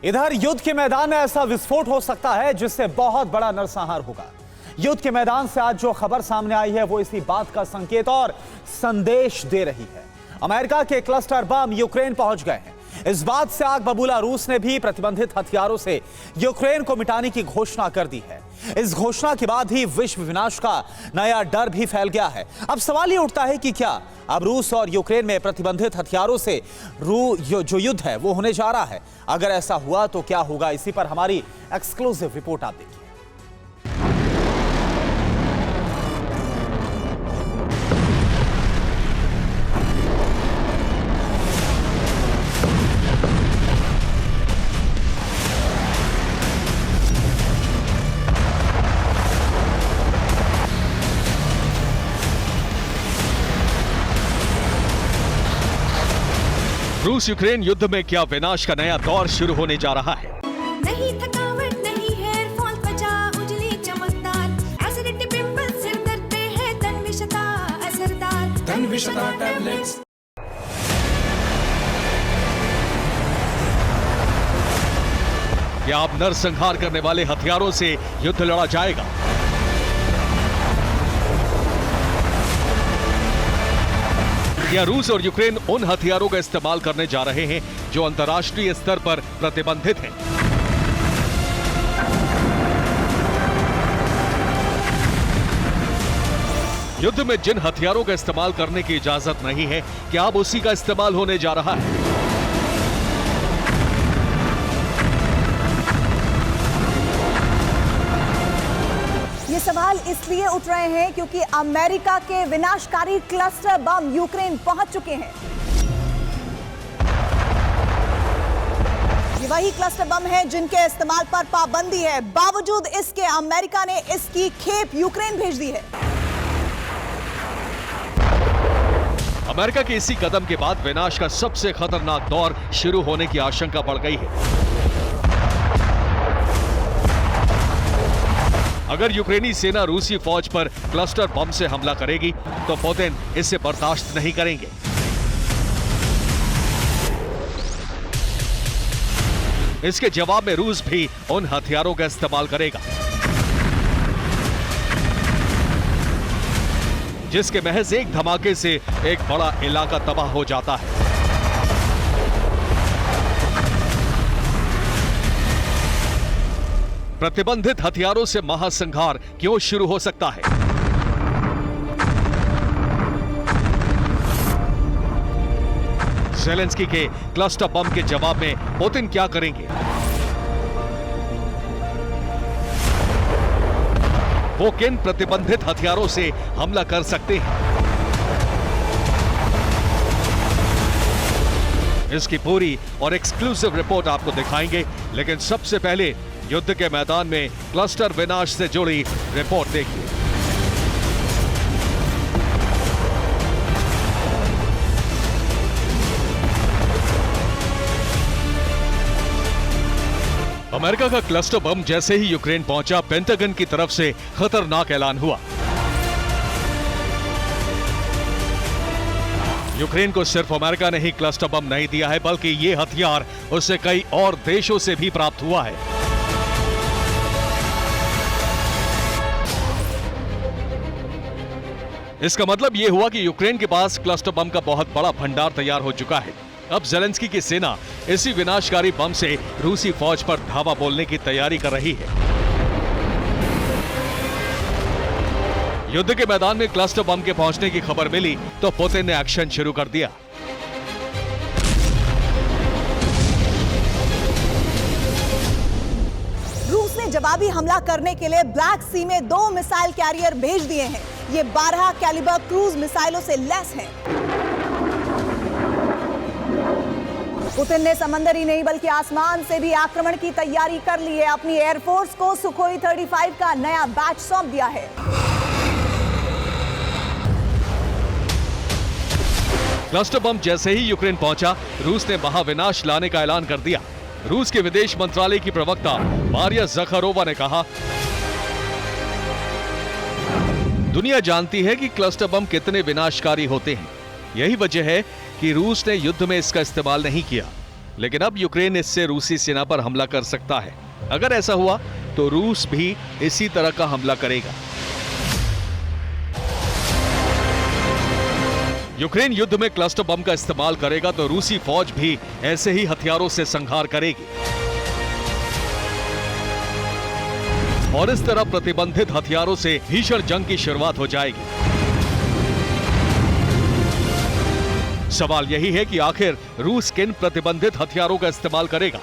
इधर युद्ध के मैदान में ऐसा विस्फोट हो सकता है जिससे बहुत बड़ा नरसंहार होगा। युद्ध के मैदान से आज जो खबर सामने आई है वो इसी बात का संकेत और संदेश दे रही है। अमेरिका के क्लस्टर बम यूक्रेन पहुंच गए हैं। इस बात से आग बबूला रूस ने भी प्रतिबंधित हथियारों से यूक्रेन को मिटाने की घोषणा कर दी है। इस घोषणा के बाद ही विश्व विनाश का नया डर भी फैल गया है। अब सवाल ये उठता है कि क्या अब रूस और यूक्रेन में प्रतिबंधित हथियारों से जो युद्ध है वो होने जा रहा है? अगर ऐसा हुआ तो क्या होगा, इसी पर हमारी एक्सक्लूसिव रिपोर्ट आप देखिए। रूस यूक्रेन युद्ध में क्या विनाश का नया दौर शुरू होने जा रहा है? नहीं थकावट, नहीं हेयर फॉल, त्वचा उजली चमकदार, एसिडिटी, पिंपल, सिर दर्द पे है तनविषता असरदार, तनविषता टैबलेट्स। क्या अब नरसंहार करने वाले हथियारों से युद्ध लड़ा जाएगा? क्या रूस और यूक्रेन उन हथियारों का इस्तेमाल करने जा रहे हैं जो अंतर्राष्ट्रीय स्तर पर प्रतिबंधित हैं? युद्ध में जिन हथियारों का इस्तेमाल करने की इजाजत नहीं है, क्या अब उसी का इस्तेमाल होने जा रहा है? ये सवाल इसलिए उठ रहे हैं क्योंकि अमेरिका के विनाशकारी क्लस्टर बम यूक्रेन पहुंच चुके हैं। ये वही क्लस्टर बम है जिनके इस्तेमाल पर पाबंदी है। बावजूद इसके अमेरिका ने इसकी खेप यूक्रेन भेज दी है। अमेरिका के इसी कदम के बाद विनाश का सबसे खतरनाक दौर शुरू होने की आशंका बढ़ गई है। अगर यूक्रेनी सेना रूसी फौज पर क्लस्टर बम से हमला करेगी तो पुतिन इसे बर्दाश्त नहीं करेंगे। इसके जवाब में रूस भी उन हथियारों का इस्तेमाल करेगा जिसके महज एक धमाके से एक बड़ा इलाका तबाह हो जाता है। प्रतिबंधित हथियारों से महासंहार क्यों शुरू हो सकता है? ज़ेलेंस्की के क्लस्टर बम के जवाब में पुतिन क्या करेंगे? वो किन प्रतिबंधित हथियारों से हमला कर सकते हैं? इसकी पूरी और एक्सक्लूसिव रिपोर्ट आपको दिखाएंगे, लेकिन सबसे पहले युद्ध के मैदान में क्लस्टर विनाश से जुड़ी रिपोर्ट देखिए। अमेरिका का क्लस्टर बम जैसे ही यूक्रेन पहुंचा, पेंटागन की तरफ से खतरनाक ऐलान हुआ। यूक्रेन को सिर्फ अमेरिका ने ही क्लस्टर बम नहीं दिया है, बल्कि ये हथियार उससे कई और देशों से भी प्राप्त हुआ है। इसका मतलब यह हुआ कि यूक्रेन के पास क्लस्टर बम का बहुत बड़ा भंडार तैयार हो चुका है। अब ज़ेलेंस्की की सेना इसी विनाशकारी बम से रूसी फौज पर धावा बोलने की तैयारी कर रही है। युद्ध के मैदान में क्लस्टर बम के पहुंचने की खबर मिली तो पुतिन ने एक्शन शुरू कर दिया। रूस ने जवाबी हमला करने के लिए ब्लैक सी में 2 मिसाइल कैरियर भेज दिए हैं। ये 12 कैलिबर क्रूज मिसाइलों से लैस हैं। पुतिन ने समंदर ही नहीं बल्कि आसमान से भी आक्रमण की तैयारी कर ली है। अपनी एयरफोर्स को सुखोई 35 का नया बैच सौंप दिया है। क्लस्टर बम जैसे ही यूक्रेन पहुंचा, रूस ने महाविनाश लाने का ऐलान कर दिया। रूस के विदेश मंत्रालय की प्रवक्ता मारिया ज़खारोवा ने कहा, दुनिया जानती है कि क्लस्टर बम कितने विनाशकारी होते हैं। यही वजह है कि रूस ने युद्ध में इसका इस्तेमाल नहीं किया। लेकिन अब यूक्रेन इससे रूसी सेना पर हमला कर सकता है। अगर ऐसा हुआ तो रूस भी इसी तरह का हमला करेगा। यूक्रेन युद्ध में क्लस्टर बम का इस्तेमाल करेगा तो रूसी फौज भी ऐसे ही हथियारों से संहार करेगी और इस तरह प्रतिबंधित हथियारों से भीषण जंग की शुरुआत हो जाएगी। सवाल यही है कि आखिर रूस किन प्रतिबंधित हथियारों का इस्तेमाल करेगा।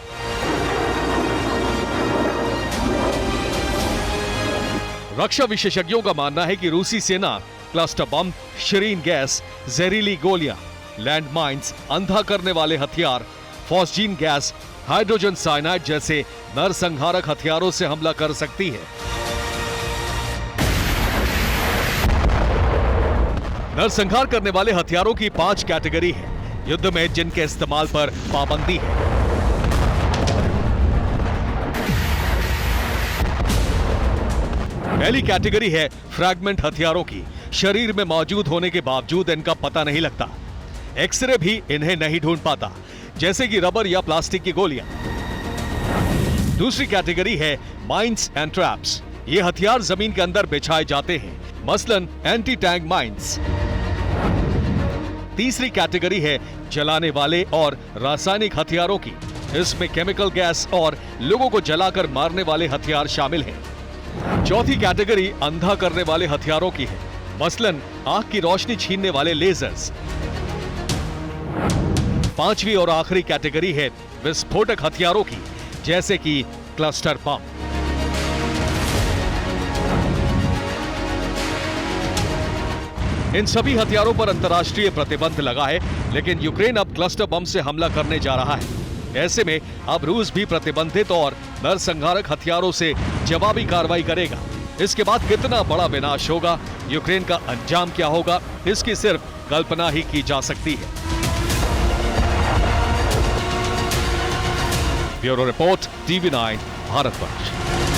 रक्षा विशेषज्ञों का मानना है कि रूसी सेना क्लस्टर बम, शरीन गैस, जहरीली गोलियां, लैंड माइन्स, अंधा करने वाले हथियार, फॉस्जीन गैस, हाइड्रोजन साइनाइड जैसे नरसंहारक हथियारों से हमला कर सकती है। नरसंहार करने वाले हथियारों की 5 कैटेगरी है युद्ध में जिनके इस्तेमाल पर पाबंदी है। पहली कैटेगरी है फ्रैगमेंट हथियारों की। शरीर में मौजूद होने के बावजूद इनका पता नहीं लगता, एक्सरे भी इन्हें नहीं ढूंढ पाता, जैसे कि रबर या प्लास्टिक की गोलियां। दूसरी कैटेगरी है माइंस एंड ट्रैप्स। ये हथियार जमीन के अंदर बिछाए जाते हैं, मसलन एंटी टैंक माइंस। तीसरी कैटेगरी है जलाने वाले और रासायनिक हथियारों की। इसमें केमिकल गैस और लोगों को जलाकर मारने वाले हथियार शामिल हैं। चौथी कैटेगरी अंधा करने वाले हथियारों की है, मसलन आंख की रोशनी छीनने वाले लेजर्स। पांचवी और आखिरी कैटेगरी है विस्फोटक हथियारों की, जैसे कि क्लस्टर बम। इन सभी हथियारों पर अंतर्राष्ट्रीय प्रतिबंध लगा है, लेकिन यूक्रेन अब क्लस्टर बम से हमला करने जा रहा है। ऐसे में अब रूस भी प्रतिबंधित और नरसंहारक हथियारों से जवाबी कार्रवाई करेगा। इसके बाद कितना बड़ा विनाश होगा, यूक्रेन का अंजाम क्या होगा, इसकी सिर्फ कल्पना ही की जा सकती है। Bureau report, TV9 Bharatvarsh.